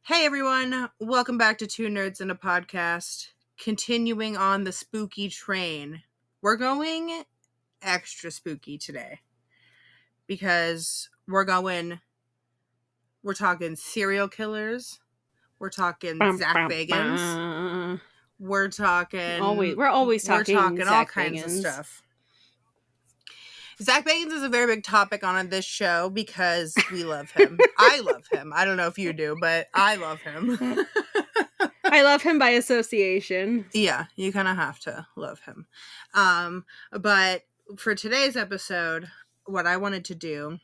Hey everyone, welcome back to Two Nerds and a Podcast. Continuing on the spooky train. We're going extra spooky today because we're talking serial killers, we're talking Bum, Zac bum, Bagans, bum. we're talking We're always talking all Zac kinds of Bagans. stuff. Zac Bagans is a very big topic on this show because we love him. I love him. I don't know if you do, but I love him. I love him by association. Yeah, you kind of have to love him. But for today's episode, what I wanted to do,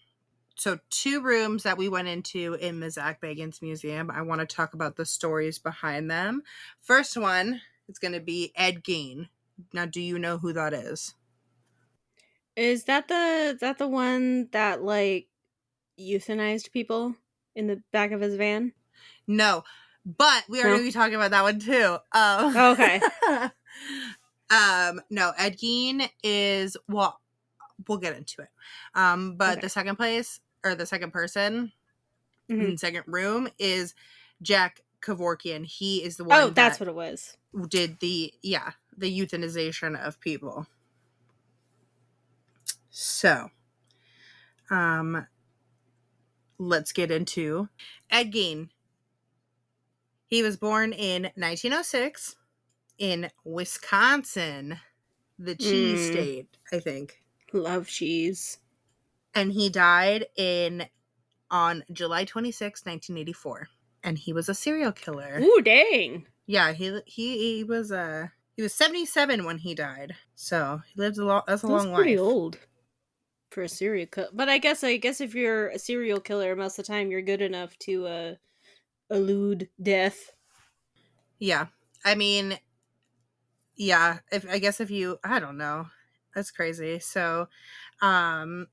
so 2 rooms that we went into in the Zac Bagans Museum, I want to talk about the stories behind them. First one is going to be Ed Gein. Now, do you know who that is? Is that the one that like euthanized people in the back of his van? No, but we are going to be talking about that one too. Okay. No, Ed Gein is, well, we'll get into it. But Okay. the second place, or the second person, Mm-hmm. second room, is Jack Kevorkian. He is the one. Oh, that's what it was. Did the euthanization of people. So, let's get into Ed Gein. He was born in 1906 in Wisconsin, the cheese state, I think. Love cheese. And he died on July 26, 1984. And he was a serial killer. Ooh, dang. Yeah, he was 77 when he died. So he lived a lot. That's a long life. Pretty old for a serial killer. But I guess if you're a serial killer, most of the time you're good enough to elude death. Yeah, I mean, yeah. If you, I don't know, that's crazy. So, when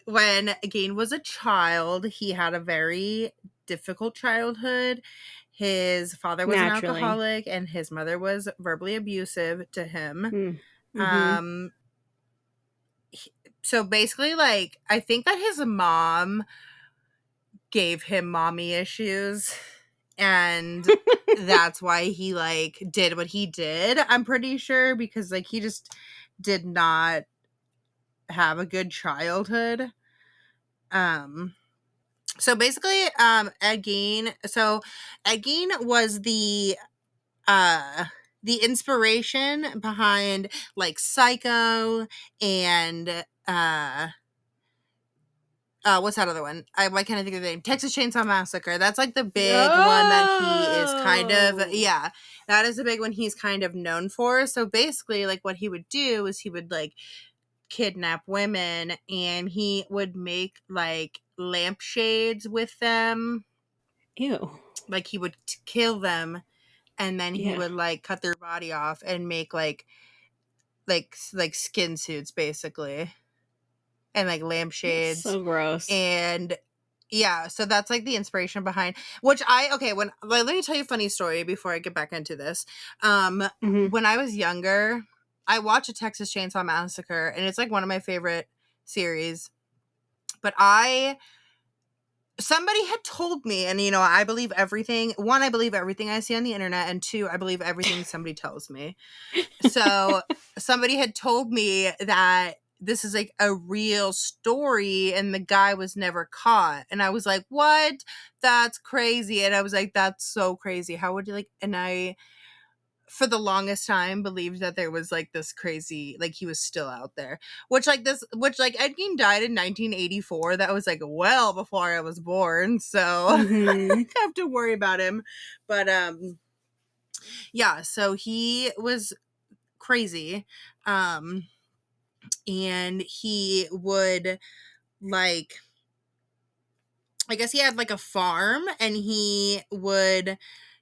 Gein was a child, he had a very difficult childhood. His father was an alcoholic, and his mother was verbally abusive to him. Mm-hmm. So basically, like, I think that his mom gave him mommy issues, and that's why he, like, did what he did, I'm pretty sure, because, like, he just did not have a good childhood. So basically, Ed Gein was the inspiration behind, like, Psycho and what's that other one? Why can't I think of the name? Texas Chainsaw Massacre. That's, like, the big one that he is kind of, yeah, that is the big one he's kind of known for. So basically, like, what he would do is he would, like, kidnap women, and he would make, like, lampshades with them. Ew. Like, he would kill them, and then he would, like, cut their body off and make, like skin suits, basically. And, like, lampshades. That's so gross. And yeah, so that's, like, the inspiration behind, which let me tell you a funny story before I get back into this. When I was younger, I watched a Texas Chainsaw Massacre, and it's, like, one of my favorite series. But somebody had told me, and, you know, I believe everything. 1, I believe everything I see on the internet, and 2, I believe everything somebody tells me. So somebody had told me that this is, like, a real story, and the guy was never caught. And I was like, what? That's crazy. And I was like, that's so crazy. How would you, like, and I, for the longest time, believed that there was, like, this crazy, like, he was still out there. Which, like, Ed Gein died in 1984. That was, like, well before I was born. So I have to worry about him. But, yeah, so he was crazy. And he would, like, I guess he had, like, a farm, and he would,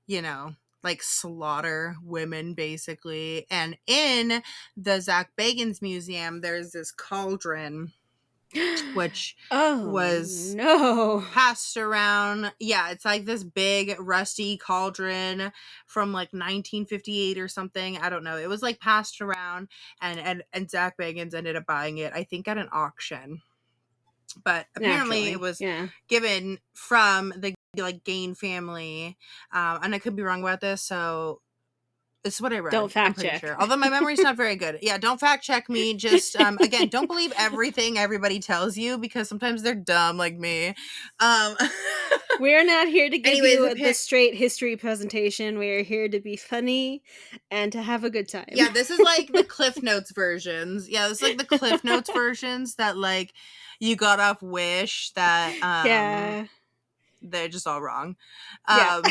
you know, like, slaughter women, basically. And in the Zac Bagans Museum, there's this cauldron, which was passed around. Yeah, it's, like, this big rusty cauldron from, like, 1958 or something. I don't know. It was, like, passed around, and Zac Bagans ended up buying it, I think, at an auction. But apparently it was given from the like Gain family. And I could be wrong about this, so this is what I Don't read. I'm fact pretty check. sure. Although my memory's not very good. Yeah, don't fact check me. Just again, don't believe everything everybody tells you because sometimes they're dumb like me. Um We're not here to give anyways, you the straight history presentation. We are here to be funny and to have a good time. yeah, this is like the Cliff Notes versions. Yeah, this is like the Cliff Notes versions that like you got off Wish that Yeah. they're just all wrong. Yeah.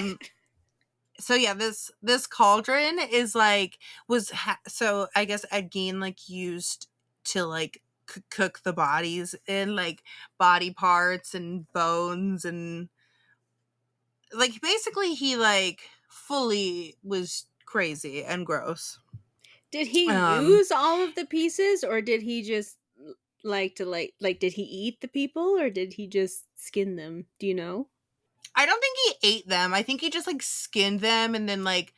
So yeah, this cauldron is like so I guess Ed Gein like used to like cook the bodies in like body parts and bones and like basically he like fully was crazy and gross. Did he Um use all of the pieces, or did he just like to like did he eat the people, or did he just skin them? Do you know? I don't think he ate them. I think he just like skinned them and then like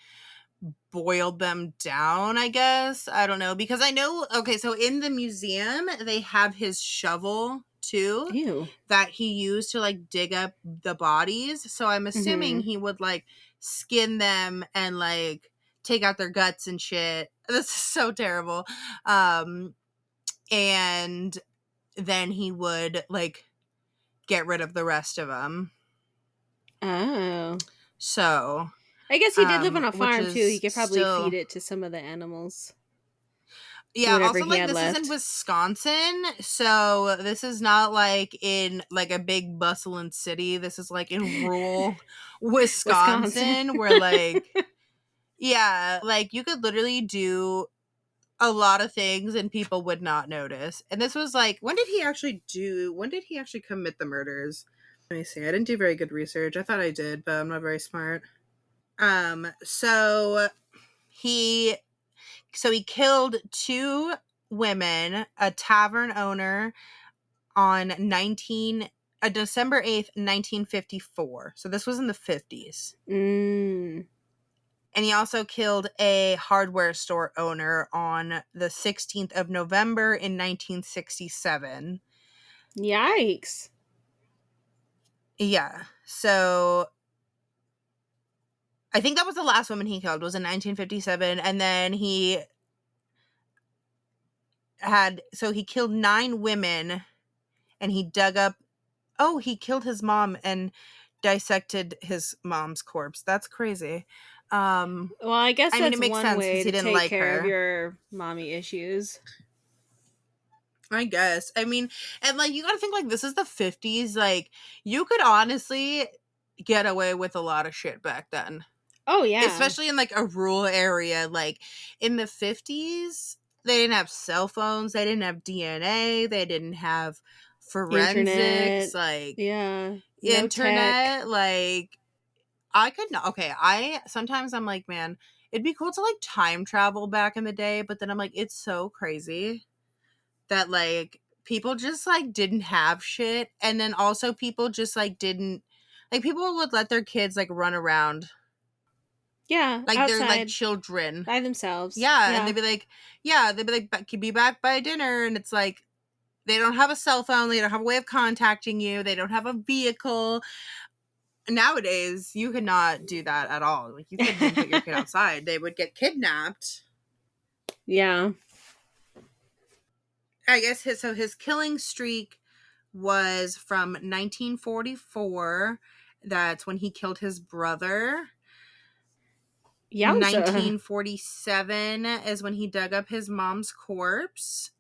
boiled them down, I guess. I don't know because I know okay, so in the museum they have his shovel too Ew. that he used to like dig up the bodies. So I'm assuming Mm-hmm. he would like skin them and like take out their guts and shit. This is so terrible. And then he would like get rid of the rest of them. Oh. So, I guess he did live on a which farm too. He is could probably feed still it to some of the animals. yeah, Whatever also he like had this is in left. Wisconsin, so this is not like in like a big bustling city. This is like in rural Wisconsin. Wisconsin where like yeah, like you could literally do a lot of things and people would not notice. And this was like when did he actually commit the murders? Let me see. I didn't do very good research. I thought I did, but I'm not very smart. So he he killed two women, a tavern owner on December 8th, 1954. So this was in the 50s. Mm. And he also killed a hardware store owner on the 16th of November in 1967. Yikes. Yeah. So I think that was the last woman he killed was in 1957 and then he killed 9 women and he dug up he killed his mom and dissected his mom's corpse. That's crazy. Well, I guess I mean, it that's makes one sense because way he to didn't take like care of her. your mommy issues. I guess. I mean, and like you gotta think like this is the 50s. Like you could honestly get away with a lot of shit back then, Oh yeah. especially in like a rural area. Like in the 50s, they didn't have cell phones, they didn't have DNA, they didn't have forensics, Internet. like Yeah. No tech. internet. Like I could not. Okay, I sometimes I'm like, man, it'd be cool to like time travel back in the day, but then I'm like, it's so crazy that like people just like didn't have shit, and then also people just like didn't like people would let their kids like run around Yeah, like they're like outside children. by themselves. Yeah, and Yeah. they'd be like, Be back by dinner," and it's like they don't have a cell phone, they don't have a way of contacting you, they don't have a vehicle. Nowadays you could not do that at all. Like you couldn't even put your kid outside, they would get kidnapped. Yeah. I guess his killing streak was from 1944. That's when he killed his brother. Yowza. 1947 is when he dug up his mom's corpse,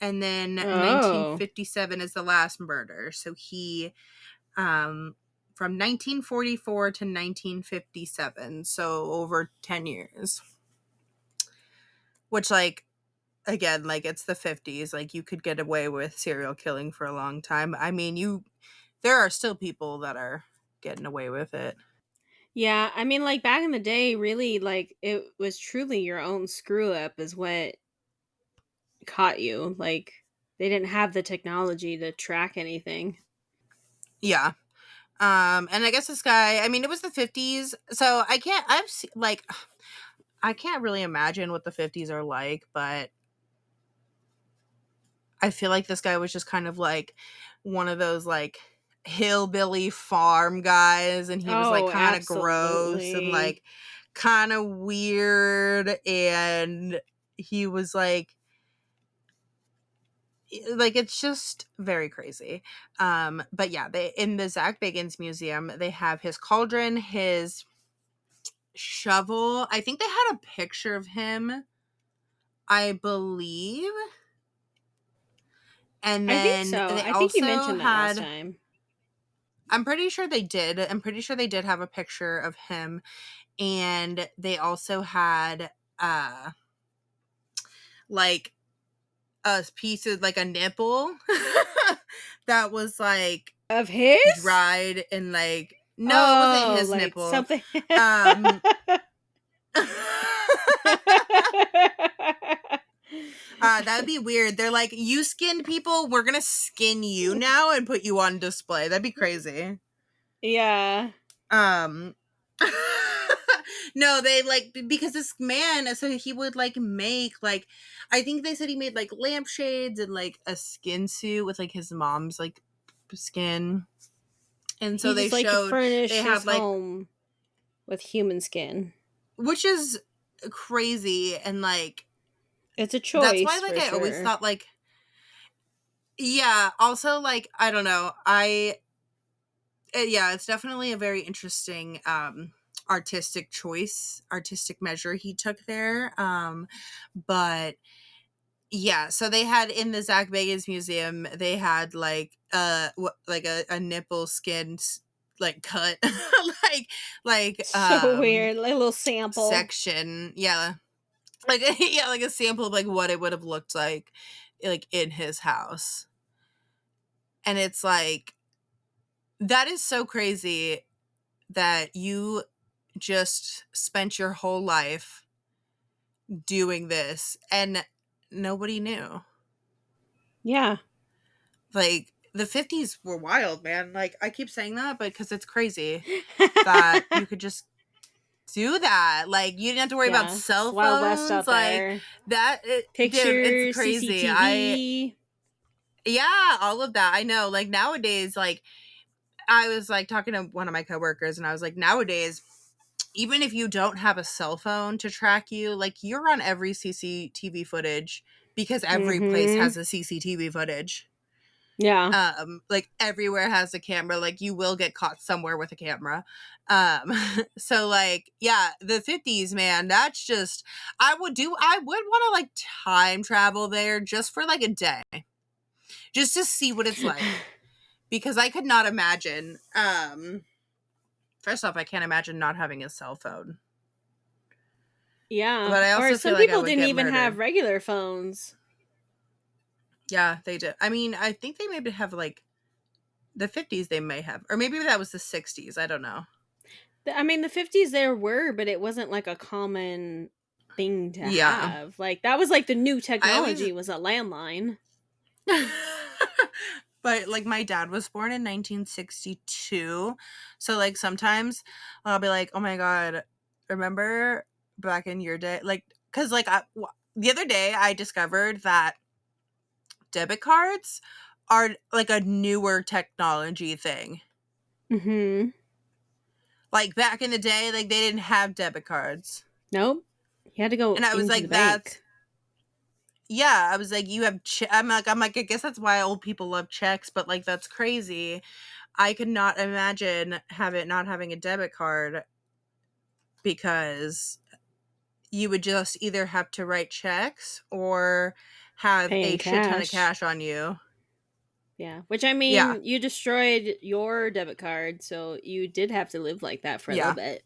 and then Oh. 1957 is the last murder. So he from 1944 to 1957, so over 10 years. Which like again, like it's the 50s, like you could get away with serial killing for a long time. I mean, there are still people that are getting away with it. Yeah, I mean, like back in the day, really, like it was truly your own screw up is what caught you. Like they didn't have the technology to track anything. Yeah. And I guess this guy, I mean, it was the 50s, so I can't really imagine what the 50s are like, but I feel like this guy was just kind of like one of those like hillbilly farm guys, and he was like Oh, kind of gross and absolutely. like kind of weird, and he was like it's just very crazy. But yeah, they in the Zac Bagans museum, they have his cauldron, his shovel. I think they had a picture of him, I believe. And I think then so. they I think you also mentioned that last had, time. I'm pretty sure they did. I'm pretty sure they did have a picture of him. And they also had like a piece of like a nipple that was like Of his? dried and like, no, it wasn't Oh, his like nipple. something. Um that'd be weird. They're like, you skinned people, we're gonna skin you now and put you on display. That'd be crazy. Yeah. Um no, they like because this man, so he would like make like, I think they said he made like lampshades and like a skin suit with like his mom's like skin. And so He they just liked to showed furnish they his had like, home with human skin. which is crazy, and like It's a that's why choice like for I always sure. thought like, yeah, also like I don't know, yeah, it's definitely a very interesting artistic choice, artistic measure he took there. But yeah, so they had in the Zach Bagans museum, they had like like a nipple skin like cut like So weird. Like a little sample. section. Yeah. Like yeah, like a sample of like what it would have looked like in his house. And it's like that is so crazy that you just spent your whole life doing this and nobody knew. Yeah. Like the 50s were wild, man. Like I keep saying that, but because it's crazy that you could just do that. Like you didn't have to worry about Yeah. It's cell Wild West phones. out Like there. dude, it's Pictures, crazy. CCTV. Yeah, all of that. I know. Like nowadays, like I was like talking to one of my coworkers, and I was like, nowadays, even if you don't have a cell phone to track you, like you're on every CCTV footage because every place Mm-hmm. has a CCTV footage. Yeah. Like everywhere has a camera, like you will get caught somewhere with a camera. So like yeah, the 50s, man, that's just, I would want to like time travel there just for like a day, just to see what it's like, because I could not imagine. First off, I can't imagine not having a cell phone, Yeah. but I Or also feel some like I people would didn't get even have murdered. regular phones. Yeah, they did. I mean, I think they maybe have like the 50s, they may have, or maybe that was the 60s, I don't know. I mean, the 50s there were, but it wasn't like a common thing to Yeah, have. Like, that was like the new I always technology was a landline. but like my dad was born in 1962, so like sometimes I'll be like, oh my god, remember back in your day, like because like the other day I discovered that debit cards are like a newer technology thing. Mm-hmm. Like back in the day, like they didn't have debit cards, Nope. You had to go and I was into the like, that's, bank. yeah, I was like, you have I'm like, I guess that's why old people love checks, but like that's crazy. I could not imagine not having a debit card, because you would just either have to write checks or have Pay a in shit ton of cash. cash on you. Yeah. Which, I Yeah. mean, you destroyed your debit card, so you did have to live like that for a little Yeah. bit.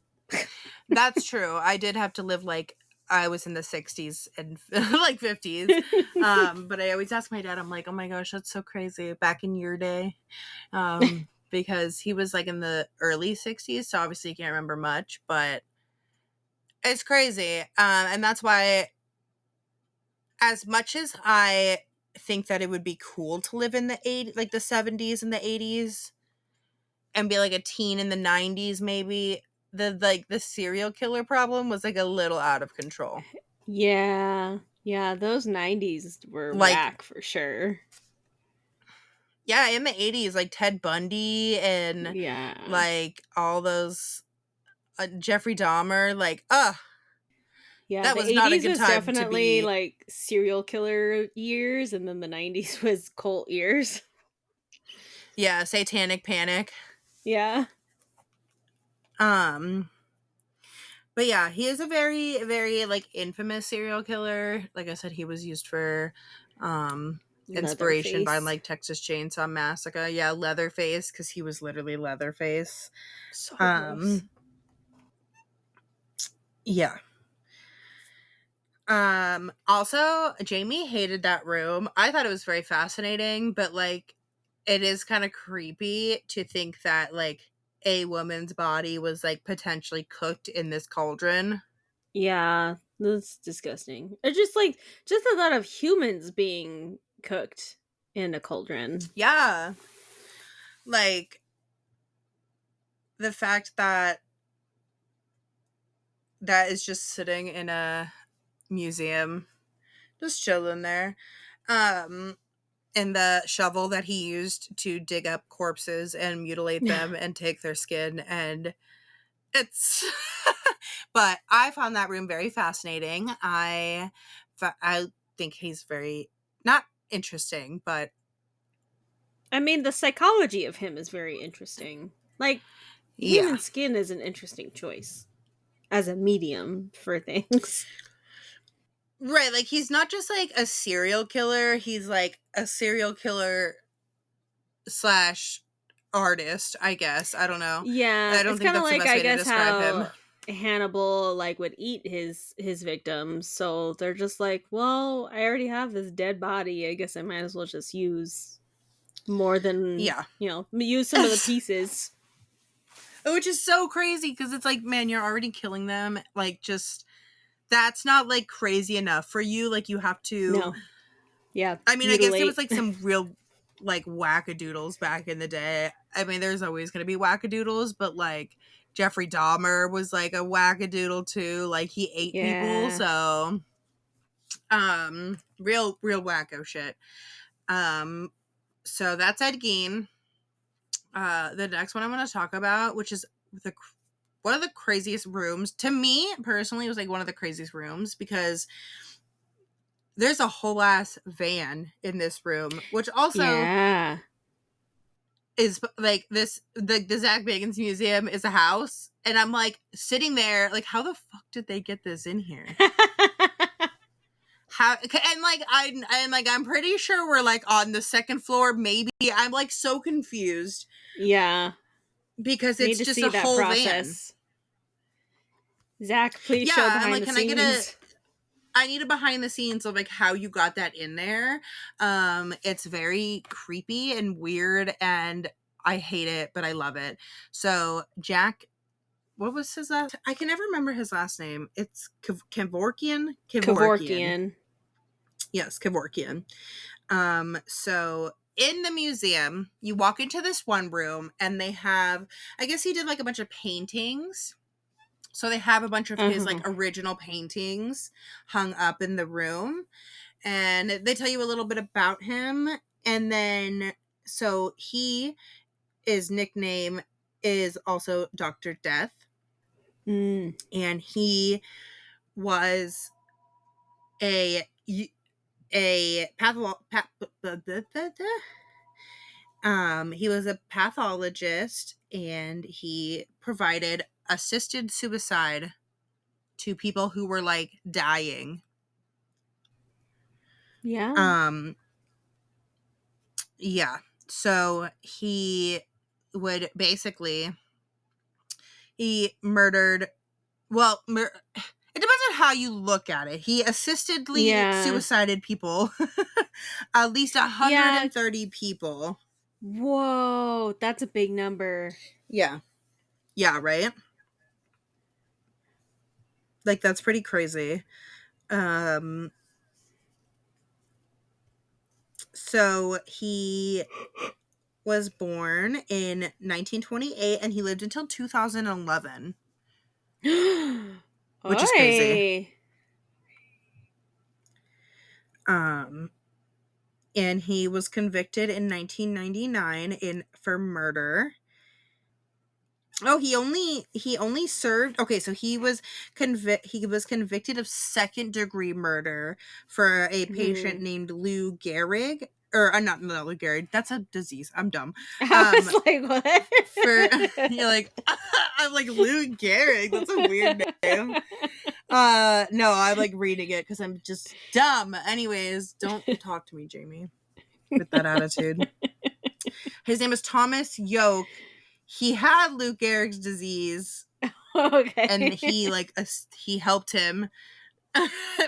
That's true. I did have to live like I was in the 60s and like 50s. But I always ask my dad, I'm like, oh my gosh, that's so crazy. Back in your day. Because he was like in the early 60s, so obviously you can't remember much, but it's crazy. And that's why, as much as I think that it would be cool to live in the 80s, like the 70s and the 80s, and be like a teen in the 90s, maybe the serial killer problem was like a little out of control. Yeah. Yeah, those 90s were Like whack for sure. Yeah, in the 80s, like Ted Bundy and Yeah. like all those Jeffrey Dahmer, like, Yeah, that the was not a 80s good was time to definitely be. like serial killer years, and then the 90s was cult years. Yeah, Satanic Panic. Yeah. Um, but yeah, he is a very, very like infamous serial killer. Like I said, he was used for inspiration by Leatherface. like Texas Chainsaw Massacre. Yeah, Leatherface, because he was literally Leatherface. So gross. Um, yeah. Also, Jamie hated that room. I thought it was very fascinating, but like it is kind of creepy to think that like a woman's body was like potentially cooked in this cauldron. Yeah, that's disgusting. Or just like just the thought of humans being cooked in a cauldron. Yeah. Like the fact that that is just sitting in a museum, just chilling there. Um and the shovel that he used to dig up corpses and mutilate them and take their skin, and it's but I found that room very fascinating. I think he's very not interesting, but I mean, the psychology of him is very interesting. Like, yeah. human skin is an interesting choice as a medium for things. Right, like he's not just like a serial killer, he's like a serial killer slash artist, I guess. I don't know. Yeah, I don't it's think kind of that's the like best I way to guess describe him. how Hannibal like would eat his victims. So they're just like, well, I already have this dead body. I guess I might as well just use more than, Yeah. use some of the pieces. Which is so crazy because it's like, man, you're already killing them. Like, just that's not like crazy enough for you. Like, you have to. No. Yeah, I mean, I guess there was mutilate. like some real like wackadoodles back in the day. I mean, there's always gonna be wackadoodles, but like Jeffrey Dahmer was like a wackadoodle too. Like he ate people, Yeah. so real wacko shit. Um, so that's Ed Gein. The next one I'm going to talk about, which is the one of the craziest rooms to me personally, was like one of the craziest rooms because there's a whole ass van in this room, which also Yeah. is like this. The Zac Bagans Museum is a house, and I'm like sitting there, like, how the fuck did they get this in here? How and like I'm pretty sure we're like on the second floor, maybe. I'm like so confused Yeah. because Need it's to just see a that whole van. process. Zach, please show Yeah, I'm behind like, the can I get a scenes. I need a behind the scenes of like how you got that in there. It's very creepy and weird, and I hate it, but I love it. So Jack, what was his last? I can never remember his last name. It's Kevorkian. Kevorkian. Kevorkian. Yes, Kevorkian. So in the museum, you walk into this one room, and they have. I guess he did like a bunch of paintings. So they have a bunch of his like Uh-huh. original paintings hung up in the room, and they tell you a little bit about him. And then so his nickname is also Dr. Death, Mm. and he was a a he was a pathologist, and he provided assisted suicide to people who were like dying. Yeah. um Yeah. So he would basically he murdered well it depends on how you look at it. He assistedly Yeah. suicided people. At least Yeah. 130 people. Whoa, that's a big number. Yeah. Yeah, right? Like that's pretty crazy. Um so he was born in 1928, and he lived until 2011, which is crazy. Oi. Um and he was convicted in 1999 for murder. Oh, he only served. Okay, so he was convicted of second degree murder for a patient Mhm. named Lou Gehrig, or not Lou Gehrig. That's a disease. I'm dumb. I Um, was like, for what? you're like I'm like Lou Gehrig. That's a weird name. No, I'm like reading it because I'm just dumb. Anyways, don't talk to me, Jamie, with that attitude. His name is Thomas Yoke. He had Lou Gehrig's disease, and Okay. he helped him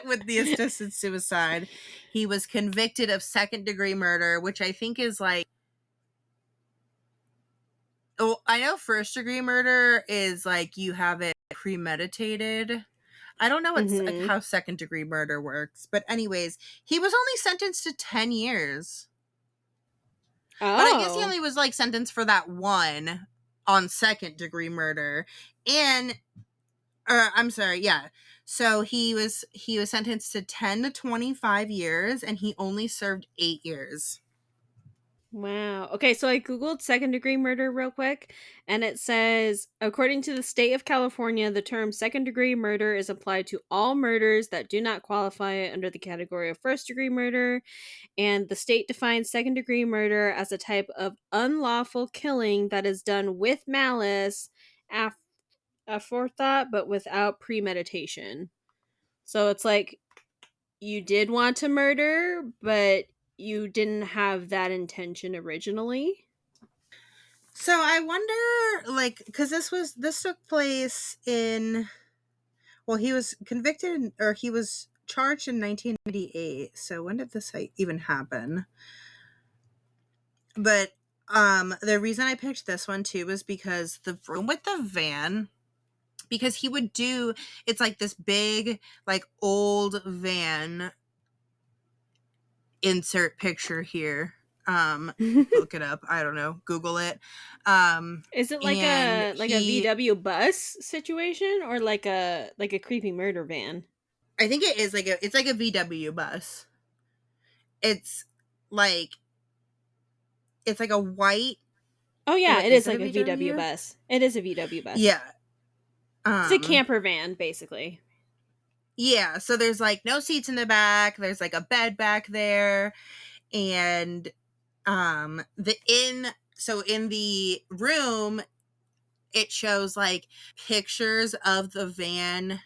with the assisted suicide. He was convicted of second degree murder, which I think is like, oh, I know first degree murder is like you have it premeditated. I don't know what's like Mhm. how second degree murder works, but anyways, he was only sentenced to 10 years. But I guess he Oh. only was like sentenced for that one on second degree murder. And I'm sorry, yeah. So he was sentenced to 10 to 25 years, and he only served 8 years. Wow. Okay, so I googled second degree murder real quick, and it says according to the state of California, the term second degree murder is applied to all murders that do not qualify under the category of first degree murder, and the state defines second degree murder as a type of unlawful killing that is done with malice, af- aforethought, but without premeditation. So it's like you did want to murder, but you didn't have that intention originally. So I wonder, like, because this took place in, well, he was convicted, or he was charged in 1998. So when did this even happen? But the reason I picked this one too was because the room with the van, because he would do, it's like this big, like old van, insert picture here. Look it up. I don't know. Google it. Is it And like a he, VW bus situation or like a creepy murder van? I think it is like it's like a VW bus. It's like, it's like a white, Oh yeah, wait, it is is it a like a VW VW? bus. It is a VW bus. Yeah. It's a Um, camper van basically. yeah, so there's like no seats in the back, there's like a bed back there, and the in so in the room it shows like pictures of the van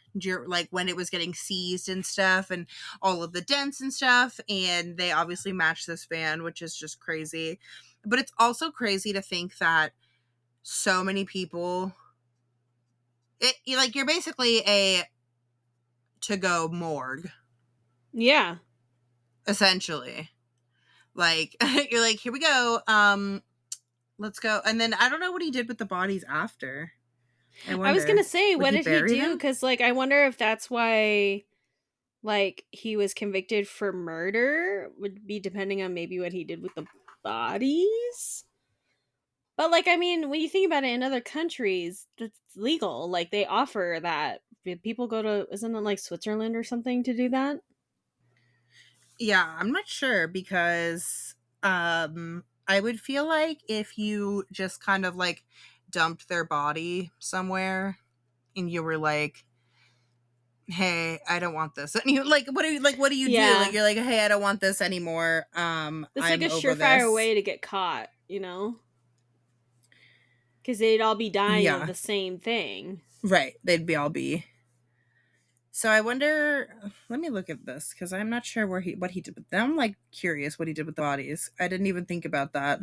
like when it was getting seized and stuff, and all of the dents and stuff, and they obviously match this van, which is just crazy. But it's also crazy to think that so many people, you're basically a to go morgue, Yeah. essentially. Like you're like, here we go, let's go. And then I don't know what he did with the bodies after. I I was going to wonder, say would what he did he bury do, them? cuz like I wonder if that's why like he was convicted for murder would be depending on maybe what he did with the bodies. But like I mean, when you think about it in other countries, that's legal. Like they offer that. People go to isn't it like Switzerland or something to do that? Yeah, I'm not sure because I would feel like if you just kind of like dumped their body somewhere and you were like, "Hey, I don't want this." And you like, what do you do? Like Yeah. you're like, "Hey, I don't want this anymore. That's like a I'm over surefire this." way to get caught, you know? Cuz they'd all be dying of Yeah. the same thing. Right. They'd be all be. So I wonder, let me look at this cuz I'm not sure what he did with them. I'm like curious what he did with the bodies. I didn't even think about that.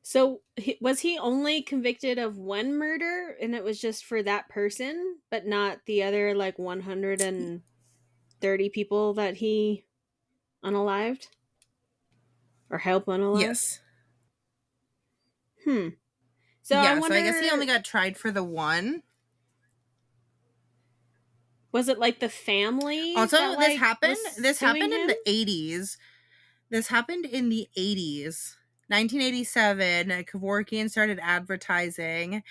So, was he only convicted of one murder and it was just for that person, but not the other like 130 people that he unalived or helped unalive? Yes. Hmm. So, I Yeah, so I guess he only wonder got tried for the one. was it like the family that Also, like was this suing happened in him? the 80s. This happened in the 80s. 1987, Kevorkian started advertising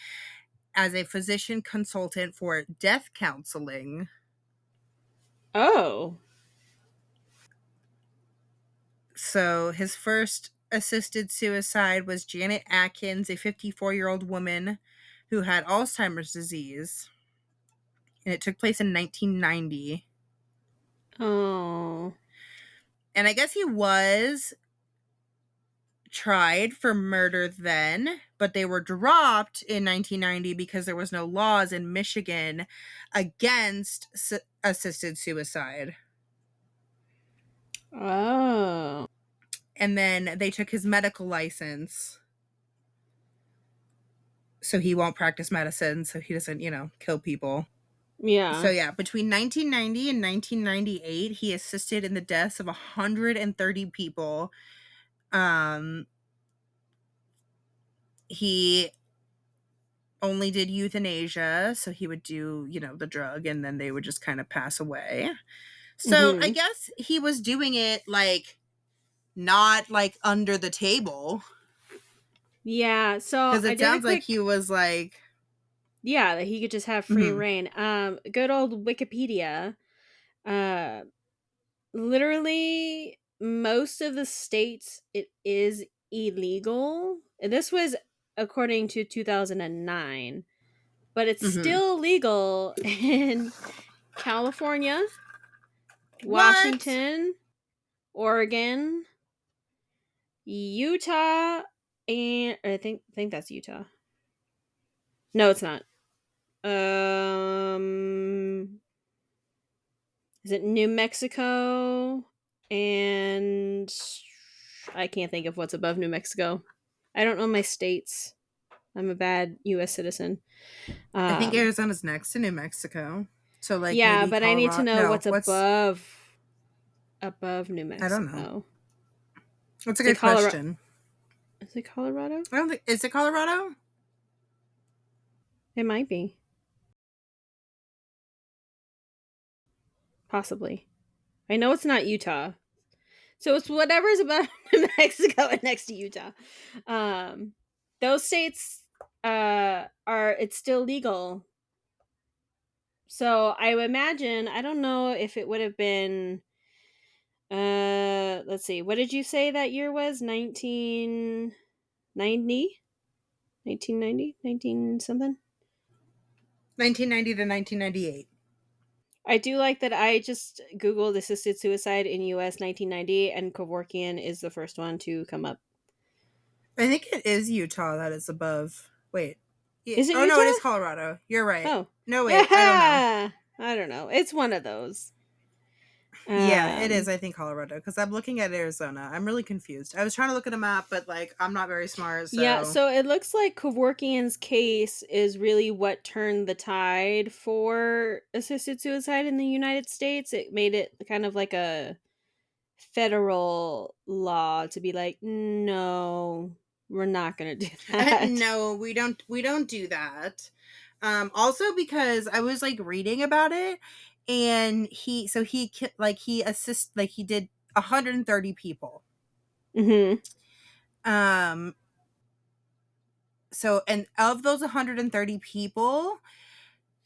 as a physician consultant for death counseling. Oh. So his first assisted suicide was Janet Atkins, a 54-year-old woman who had Alzheimer's disease. And it took place in 1990. Oh. And I guess he was tried for murder then, but they were dropped in 1990 because there was no laws in Michigan against assisted suicide. Oh. And then they took his medical license. So he won't practice medicine, so he doesn't, kill people. So Yeah. yeah, between 1990 and 1998, he assisted in the deaths of 130 people. He only did euthanasia, so he would do, the drug and then they would just kind of pass away. So I Mm-hmm. guess he was doing it like not like under the table, Yeah. So because I it did a sounds like quick. he was like, Yeah, that he could just have free mhm, reign. Good old Wikipedia. Uh, Literally, most of the states it is illegal. And this was according to 2009, but it's mhm. still legal in California, What? Washington, Oregon, Utah, and I think that's Utah. No, it's not. Is it New Mexico? And I can't think of what's above New Mexico. I don't know my states. I'm a bad U.S. citizen. I think Um, Arizona's next to New Mexico. So like yeah, maybe but I need to Colorado. know No, what's what's above New I don't know. Mexico. That's a Is it good Colorado? question. Is it Colorado? I don't think is it Colorado? It might be, possibly. I know it's not Utah, so it's whatever's above New Mexico and next to Utah. Um, those states are it's still legal. So I would imagine I don't know if it would have been let's see. What did you say that year was? 1990? 1990? 19 something? 1990 to 1998. I do like that I just googled assisted suicide in US 1990 and Kevorkian is the first one to come up. I think it is Utah that is above. Wait. Yeah. Is it Oh no, it is Utah? Colorado. You're right. Oh. No, wait. I don't know. Yeah. I don't know. It's one of those. Yeah, it is. Um I think Colorado because I'm looking at Arizona. I'm really confused. I was trying to look at a map, but like I'm not very smart, Yeah, so so it looks like Kevorkian's case is really what turned the tide for assisted suicide in the United States. It made it kind of like a federal law to be like, no, we're not going to do that. no, we don't do that. Also because I was like reading about it, and he assist like he did 130 people. Hmm. Um, so and of those 130 people,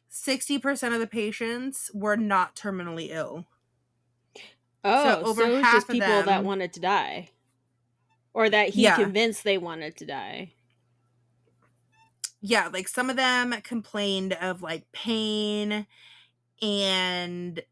60% of the patients were not terminally ill. So Oh, over so it was just half of people that them, wanted to die or that he yeah, convinced they wanted to die. yeah, like some of them complained of like pain, and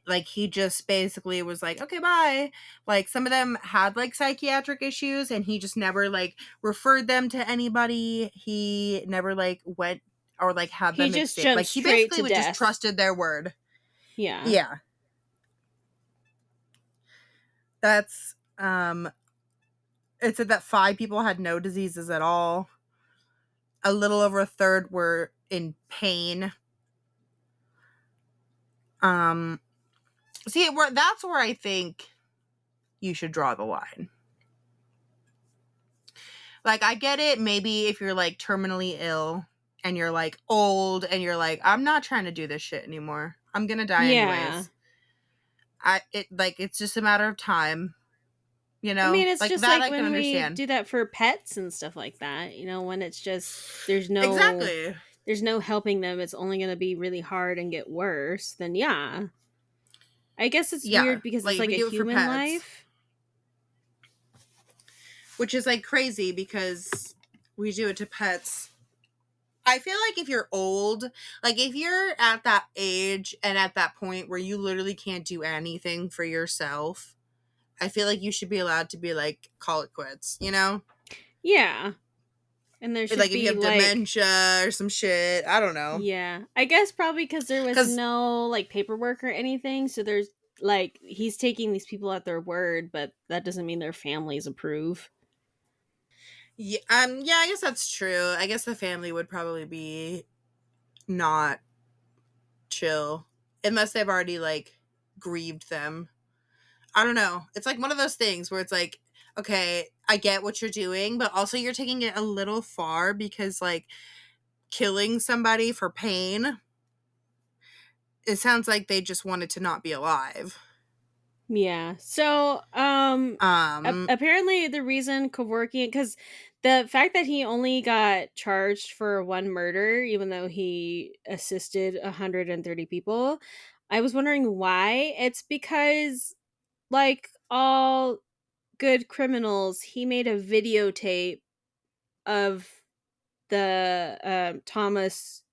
like he just basically was like, okay, bye. Like some of them had like psychiatric issues, and he just never like referred them to anybody. He never like went or like had He them just exam, jumped like he straight basically to would just death. trusted their word. Yeah. Yeah, that's it said that 5 people had no diseases at all. A little over a third were in pain. um See, that's where I think you should draw the line. Like, I get it, maybe if you're like terminally ill and you're like old and you're like, I'm not trying to do this shit anymore, I'm gonna die Yeah. anyways. It's just a matter of time, I mean, it's like just that like I can when we understand. do that for pets and stuff like that, when it's just Exactly. there's no helping them, it's only going to be really hard and get worse, then yeah. I guess it's Yeah, weird because it's like like we a do it for human pets, life. which is like crazy because we do it to pets. I feel like if you're old, like if you're at that age and at that point where you literally can't do anything for yourself, I feel like you should be allowed to be like, call it quits, you know? Yeah. And there should Like if you be have like, dementia or some shit. I don't know. yeah. I guess probably because there was Because, no like paperwork or anything. So there's like, he's taking these people at their word, but that doesn't mean their families approve. yeah, yeah, I guess that's true. I guess the family would probably be not chill unless they've already like grieved them. I don't know. It's like one of those things where it's like, okay, I get what you're doing, but also you're taking it a little far because like killing somebody for pain, it sounds like they just wanted to not be alive. Yeah. So, Um, apparently the reason Kevorkian, because the fact that he only got charged for one murder, even though he assisted 130 people, I was wondering why. It's because, like all good criminals, he made a videotape of the Thomas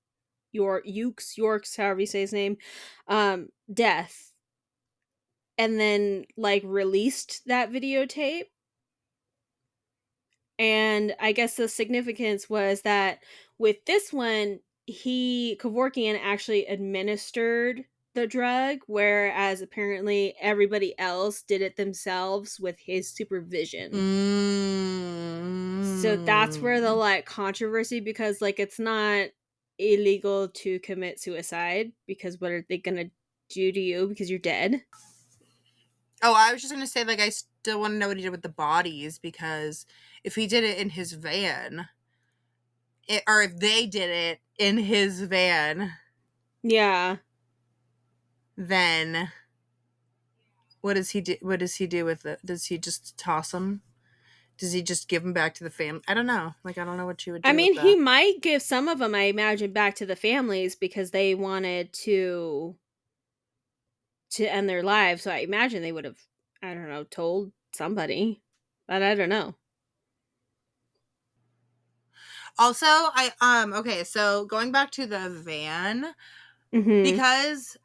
Yorks, however you say his name, death, and then like released that videotape. And I guess the significance was that with this one, Kevorkian actually administered the drug, whereas apparently everybody else did it themselves with his supervision. So that's where the mm, like controversy, because like it's not illegal to commit suicide, because what are they gonna do to you because you're dead? oh, I was just gonna say, like, I still want to know what he did with the bodies because if he did it in his van, or if they did it in his van, Yeah. then what does he do? What does he do with it? Does he just toss them? Does he just give them back to the family? I don't know. Like, I don't know what you would I do with mean, he that. might give some of them, I imagine, back to the families because they wanted to end their lives. So I imagine they would have, I don't know, told somebody, but I don't know. Also, okay, so going back to the van, Hmm. because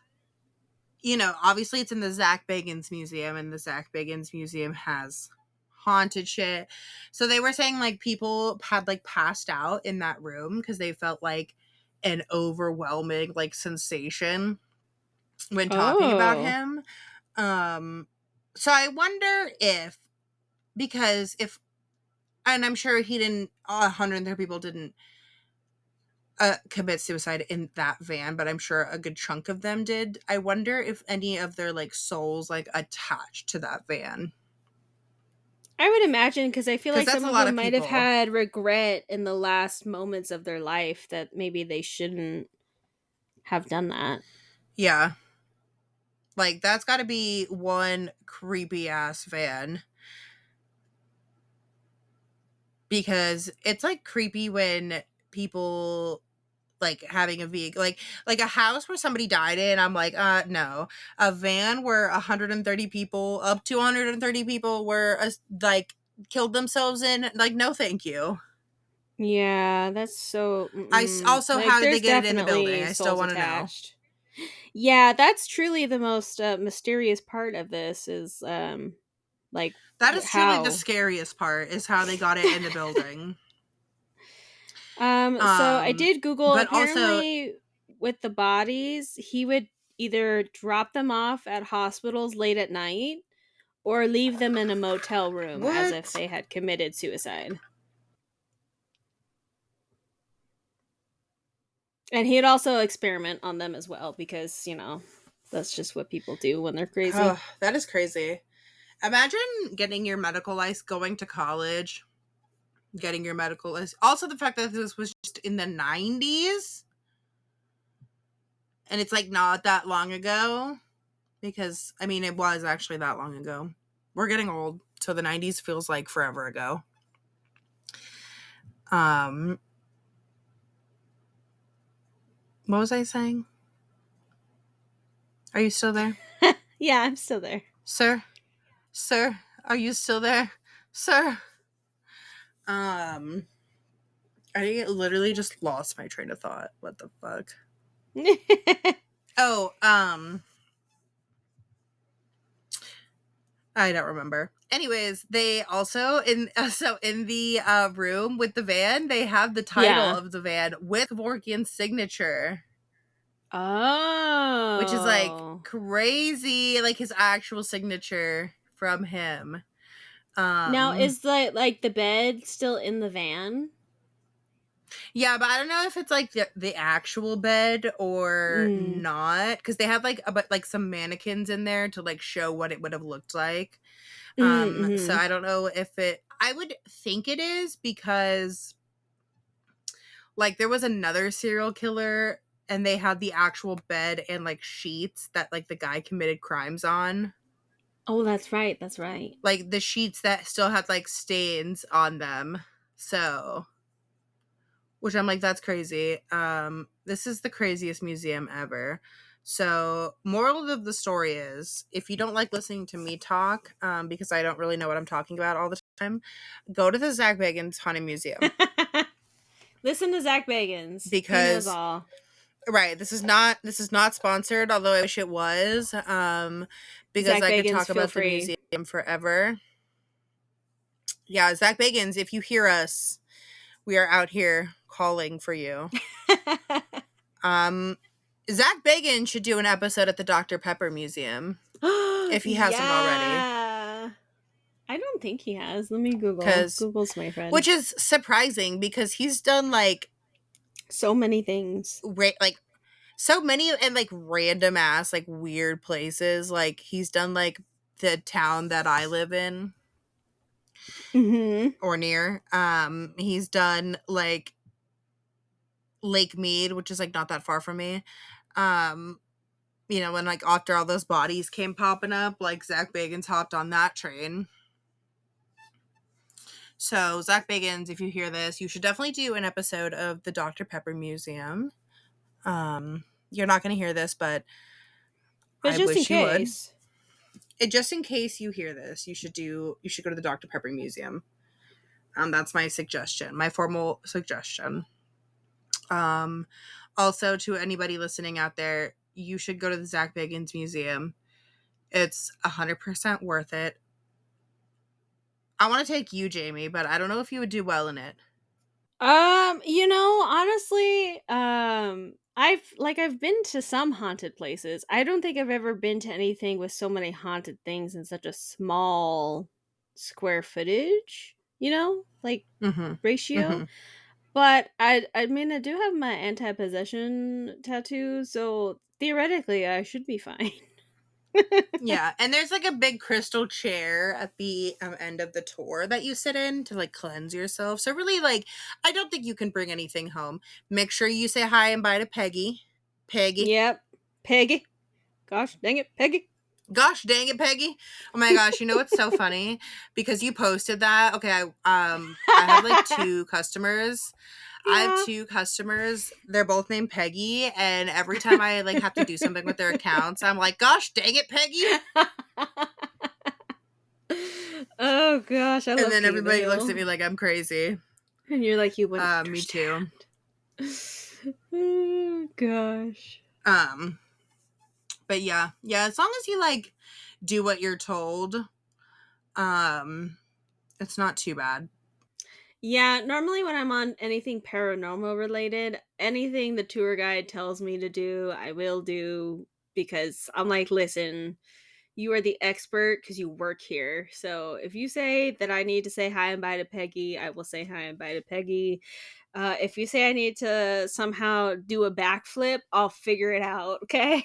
obviously it's in the Zac Bagans Museum, and the Zac Bagans Museum has haunted shit. So they were saying like people had like passed out in that room because they felt like an overwhelming like sensation when talking about Oh, him. Um so I wonder if, because if, and I'm sure he didn't, 130 people didn't commit suicide in that van, but I'm sure a good chunk of them did. I wonder if any of their like souls like attached to that van, I would imagine, because I feel because like that's some a of lot them of might have people. had regret in the last moments of their life that maybe they shouldn't have done that. Yeah, like that's got to be one creepy ass van, because it's like creepy when people like having a vehicle like a house where somebody died in. I'm like, no. A van where 130 people, up to 130 people were like killed themselves in, like, no thank you. Yeah, that's so. Also, Like, how did they there's get it in the building? definitely I still souls want to know. attached. Yeah, that's truly the most mysterious part of this is like That is truly the how. scariest part, is how they got it in the building. So I um did Google. but also, Apparently, with the bodies, he would either drop them off at hospitals late at night or leave them in a motel room as if what? they had committed suicide. And he'd also experiment on them as well because, that's just what people do when they're crazy. That is crazy. Imagine getting your medical license, going to college, getting your medical license. Also, the fact that this was just in the 90s, and it's like not that long ago, because I mean, it was actually that long ago. We're getting old, so the 90s feels like forever ago. Um, what was I saying? Are you still there? Yeah, I'm still there. Sir? Sir? Are you still there? Sir? I literally just lost my train of thought. What the fuck? Oh, I don't remember. Anyways, they also in the room with the van, they have the title Yeah. of the van with Kevorkian's signature, which is like Oh. crazy, like his actual signature from him. Now Um is the bed still in the van? yeah, but I don't know if it's like the actual bed or Mm. not, because they have like like some mannequins in there to like show what it would have looked like. So Mm-hmm. I don't know if it, I would think it is, because like there was another serial killer and they had the actual bed and like sheets that like the guy committed crimes on. Oh, that's right. That's right. Like the sheets that still had like stains on them. So, which I'm like, that's crazy. This is the craziest museum ever. So, moral of the story is, if you don't like listening to me talk, because I don't really know what I'm talking about all the time, go to the Zac Bagans Haunted Museum, Listen to Zac Bagans. He knows because all. right, this is not sponsored, although I wish it was, because Zac I could Bagans, talk feel about the free. museum forever. Yeah, Zac Bagans, if you hear us, we are out here calling for you. Um, Zac Bagans should do an episode at the Dr. Pepper Museum if he hasn't already, Yeah. I don't think he has. Let me Google. because Google's my friend. which is surprising because he's done like So many things. like so many and like random ass like weird places. Like he's done like the town that I live in Mm-hmm. or near. He's done like Lake Mead, which is like not that far from me. Um, when like after all those bodies came popping up, like Zac Bagans hopped on that train. So Zac Bagans, if you hear this, you should definitely do an episode of the Dr. Pepper Museum. You're not going to hear this, but But I just in wish you would. case. Just in case you hear this, you should go to the Dr. Pepper Museum. That's my suggestion, my formal suggestion. Um, Also, to anybody listening out there, you should go to the Zac Bagans Museum. It's 100% worth it. I want to take you, Jamie, but I don't know if you would do well in it. Honestly, I've been to some haunted places. I don't think I've ever been to anything with so many haunted things in such a small square footage, like Mm-hmm. ratio. Mm-hmm. But I mean I do have my anti-possession tattoo, so theoretically I should be fine. Yeah, and there's like a big crystal chair at the end of the tour that you sit in to like cleanse yourself. So really, like, I don't think you can bring anything home. Make sure you say hi and bye to Peggy. Peggy. Yep. Peggy. Gosh, dang it, Peggy. Gosh dang it, Peggy. Oh my gosh, you know what's so funny? Because you posted that. Okay, I have like two customers. I have Yeah. two customers. They're both named Peggy, and every time I like have to do something with their accounts, I'm like, gosh dang it, Peggy. Oh gosh, I And love then King of the everybody looks at Hill. me like I'm crazy. And you're like, you wouldn't Me too. understand. Oh gosh. Um, but yeah, as long as you like do what you're told, um, it's not too bad. Yeah, normally when I'm on anything paranormal related, anything the tour guide tells me to do, I will do because I'm like, listen, you are the expert because you work here. So if you say that I need to say hi and bye to Peggy, I will say hi and bye to Peggy. If you say I need to somehow do a backflip, I'll figure it out. Okay.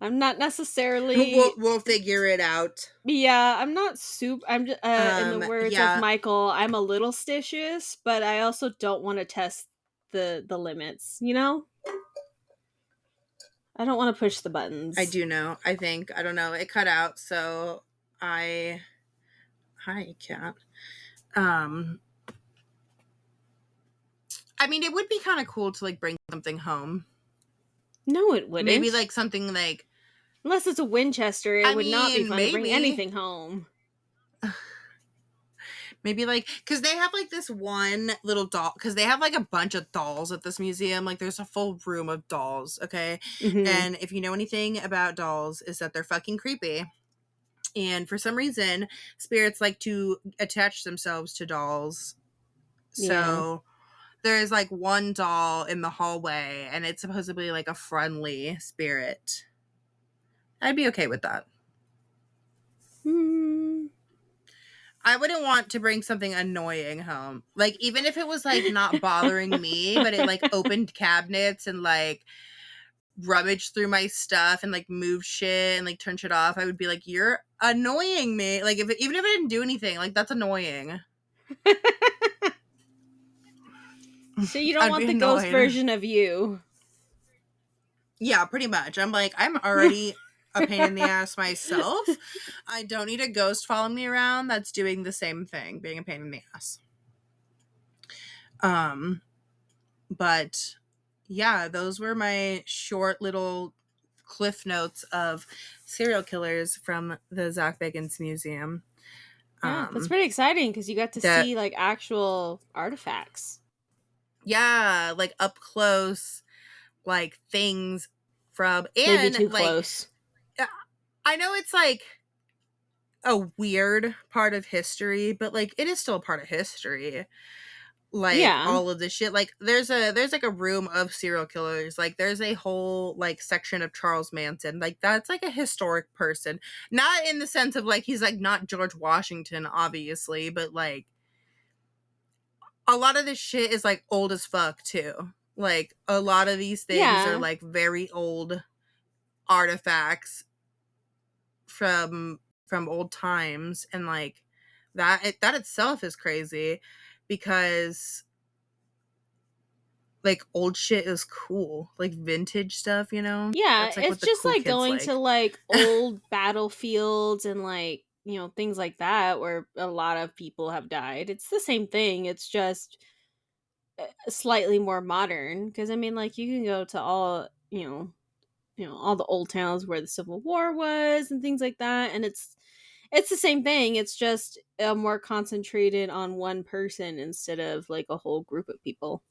I'm not We'll necessarily. we'll figure it out. Yeah, I'm not super. I'm just, in the words of Yeah, Michael, I'm a little stitious, but I also don't want to test the limits. I don't want to push the I buttons. do know. I think I don't know. It cut out, so I hi cat. Um, I mean, it would be kind of cool to like bring something home. No, it Maybe wouldn't. like something like, Unless it's a Winchester, it I would not be mean, fun to bring maybe. anything home. Maybe like, because they have like this one little doll, because they have like a bunch of dolls at this museum. Like there's a full room of dolls, okay? Mm-hmm. And if you know anything about dolls, is that they're fucking creepy. And for some reason, spirits like to attach themselves to dolls. Yeah. So there's like one doll in the hallway, and it's supposedly like a friendly spirit. I'd be okay with that. Hmm. I wouldn't want to bring something annoying home. Like, even if it was like not bothering me, but it like opened cabinets and like rummaged through my stuff and like moved shit and like turned shit off, I would be like, you're annoying me. Like, even if it didn't do anything, like, that's annoying. So you don't I'd want be the ghost annoyed. version of you. Yeah, pretty much. I'm like, I'm already a pain in the ass myself. I don't need a ghost following me around that's doing the same thing, being a pain in the ass. Um, but yeah, those were my short little cliff notes of serial killers from the Zac Bagans Museum. Yeah, that's Um, pretty exciting because you got to that see like actual artifacts. yeah, like up close, like things from, Maybe and too like close. I know it's like a weird part of history, but like it is still a part of history. Like Yeah. all of this shit. Like there's like a room of serial killers. Like there's a whole like section of Charles Manson. Like that's like a historic person. Not in the sense of like he's like not George Washington, obviously, but like a lot of this shit is like old as fuck too. Like a lot of these things are Yeah. like very old artifacts from old times, and like that itself is crazy because like old shit is cool, like vintage stuff, you know, Yeah, that's like what it's the just cool like kids going to like. like old battlefields and like, things like that where a lot of people have died. It's the same thing. It's just slightly more modern because I mean like you can go to all, all the old towns where the Civil War was and things like that and it's the same thing. It's just more concentrated on one person instead of like a whole group of people.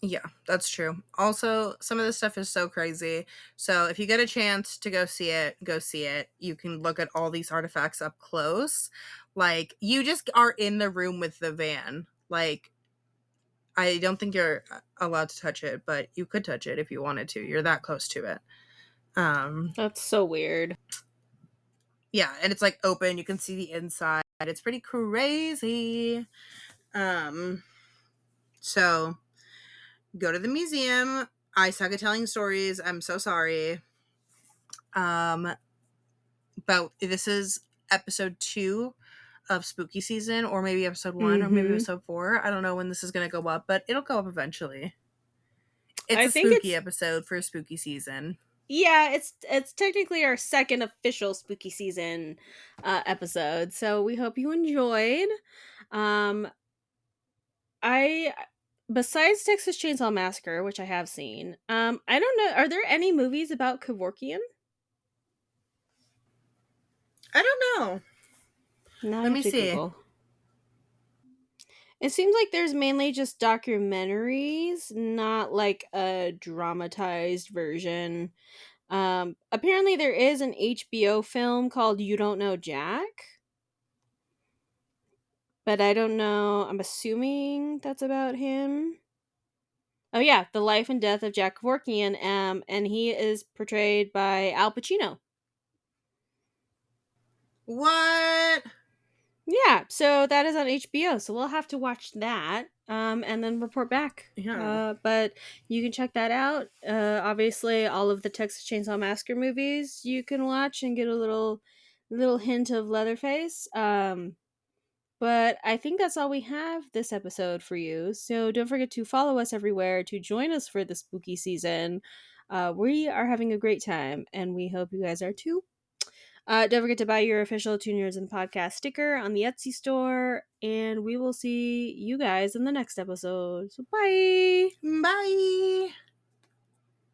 Yeah, that's true. Also, some of this stuff is so crazy, so if you get a chance to go see it, go see it. You can look at all these artifacts up close. Like you just are in the room with the van. Like I don't think you're allowed to touch it, but you could touch it if you wanted to. You're that close to it. Um, That's so weird. yeah, and it's like open. You can see the inside. It's pretty crazy. Um, so go to the museum. I suck at telling stories. I'm so sorry. Um, but this is episode 2 of spooky season, or maybe episode 1, or maybe Mhm. episode 4. I don't know when this is gonna go up, but it'll go up eventually. It's I a think spooky it's episode for spooky season. Yeah, it's technically our second official spooky season episode. So we hope you enjoyed. Um I besides Texas Chainsaw Massacre, which I have seen, I don't know, are there any movies about Kevorkian? I don't know. Now I Let have me to see. Google. It seems like there's mainly just documentaries, not like a dramatized version. Apparently there is an HBO film called You Don't Know Jack, but I don't know. I'm assuming that's about him. Oh yeah, The Life and Death of Jack Kevorkian, and he is portrayed by Al Pacino. What? Yeah, so that is on HBO. So we'll have to watch that, and then report back. Yeah. But you can check that out. Obviously, all of the Texas Chainsaw Massacre movies you can watch and get a little hint of Leatherface. But I think that's all we have this episode for you. So don't forget to follow us everywhere to join us for the spooky season. We are having a great time, and we hope you guys are too. Don't forget to buy your official Two Nerds and Podcast sticker on the Etsy store, and we will see you guys in the next episode. So bye! Bye.